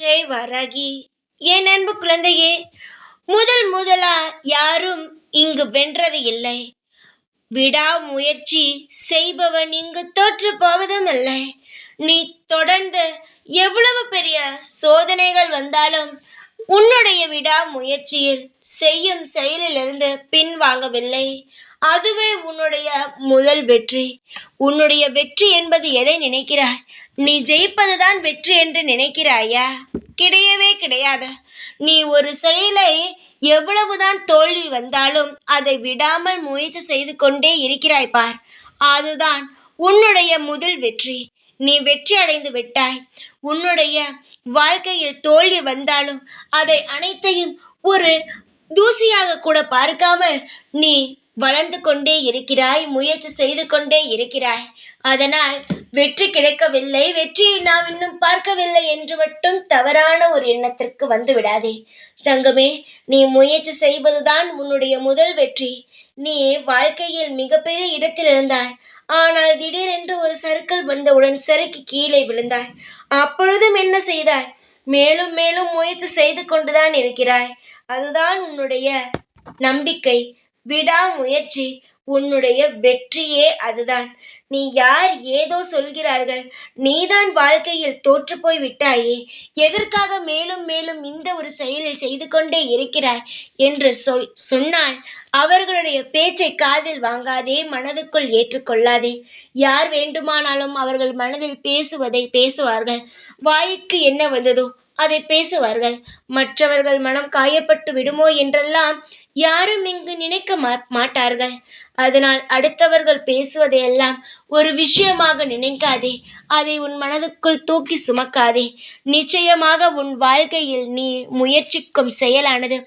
ஜெய் வாராகி. என் அன்பு குழந்தையே, முதல் முதலா யாரும் இங்கு வென்றது இல்லை. விடாமுயற்சி செய்பவன் இங்கு தோற்று போவதும் இல்லை. நீ தொடர்ந்து எவ்வளவு பெரிய சோதனைகள் வந்தாலும் உன்னுடைய விடாமுயற்சியில் செய்யும் செயலிலிருந்து பின்வாங்கவில்லை. அதுவே உன்னுடைய முதல் வெற்றி. உன்னுடைய வெற்றி என்பது எதை நினைக்கிறாய்? நீ ஜெயிப்பதுதான் வெற்றி என்று நினைக்கிறாயா? கிடையவே கிடையாது. நீ ஒரு செயலை எவ்வளவுதான் தோல்வி வந்தாலும் அதை விடாமல் முயற்சி செய்து கொண்டே இருக்கிறாய் பார். அதுதான் உன்னுடைய முதல் வெற்றி. நீ வெற்றி அடைந்து விட்டாய். உன்னுடைய வாழ்க்கையில் தோல்வி வந்தாலும் அதை அனைத்தையும் ஒரு தூசியாக கூட பார்க்காமல் நீ வளர்ந்து கொண்டே இருக்கிறாய், முயற்சி செய்து கொண்டே இருக்கிறாய். அதனால் வெற்றி கிடைக்கவில்லை, வெற்றியை நாம் இன்னும் பார்க்கவில்லை என்று மட்டும் தவறான ஒரு எண்ணத்திற்கு வந்து விடாதே தங்கமே. நீ முயற்சி செய்வதுதான் உன்னுடைய முதல் வெற்றி. நீ வாழ்க்கையில் மிகப்பெரிய இடத்தில் இருந்தாய். ஆனால் திடீரென்று ஒரு சறுக்கல் வந்தவுடன் சறுக்கி கீழே விழுந்தாய். அப்பொழுதும் என்ன செய்தாய்? மேலும் மேலும் முயற்சி செய்து கொண்டுதான் இருக்கிறாய். அதுதான் உன்னுடைய நம்பிக்கை, விடாமுயற்சி. உன்னுடைய வெற்றியே அதுதான். நீ யார் ஏதோ சொல்கிறார்கள், நீதான் வாழ்க்கையில் தோற்று போய் விட்டாயே, எதற்காக மேலும் மேலும் இந்த ஒரு செயலில் செய்து கொண்டே இருக்கிறாய் என்று சொன்னால் அவர்களுடைய பேச்சை காதில் வாங்காதே, மனதுக்குள் ஏற்றுக்கொள்ளாதே. யார் வேண்டுமானாலும் அவர்கள் மனதில் பேசுவதை பேசுவார்கள். வாய்க்கு என்ன வந்ததோ அதை பேசுவார்கள். மற்றவர்கள் மனம் காயப்பட்டு விடுமோ என்றெல்லாம் யாரும் இங்கு நினைக்க மாட்டார்கள். அதனால் அடுத்தவர்கள் பேசுவதையெல்லாம் ஒரு விஷயமாக நினைக்காதே. அதை உன் மனதுக்குள் தூக்கி சுமக்காதே. நிச்சயமாக உன் வாழ்க்கையில் நீ முயற்சிக்கும் செயலானது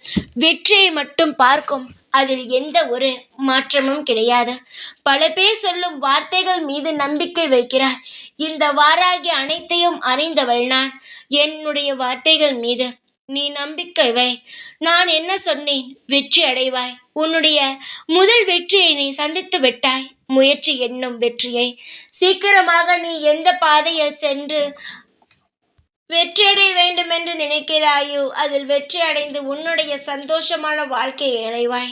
வெற்றியை மட்டும் பார்க்கும். அதில் எந்த ஒரு மாற்றமும் கிடையாது. பல பேர் சொல்லும் வார்த்தைகள் மீது நம்பிக்கை வைக்கிறாய். இந்த வாராகி அனைத்தையும் அறிந்தவள் நான். என்னுடைய வார்த்தைகள் மீது நீ நம்பிக்கை வை. நான் என்ன சொன்னேன்? வெற்றி அடைவாய். உன்னுடைய முதல் வெற்றியை நீ சந்தித்து விட்டாய். முயற்சி என்னும் வெற்றியை சீக்கிரமாக நீ எந்த பாதையில் சென்று வெற்றியடைய வேண்டுமென்று நினைக்கிறாயோ அதில் வெற்றி அடைந்து உன்னுடைய சந்தோஷமான வாழ்க்கையை அடைவாய்.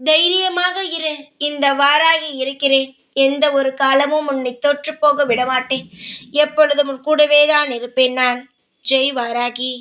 தைரியமாக இரு. இந்த வாராகி இருக்கிறேன். எந்த ஒரு காலமும் உன்னை தோற்று போக விடமாட்டேன். எப்பொழுதும் உன் கூடவே தான் இருப்பேன் நான். ஜெய் வாராகி.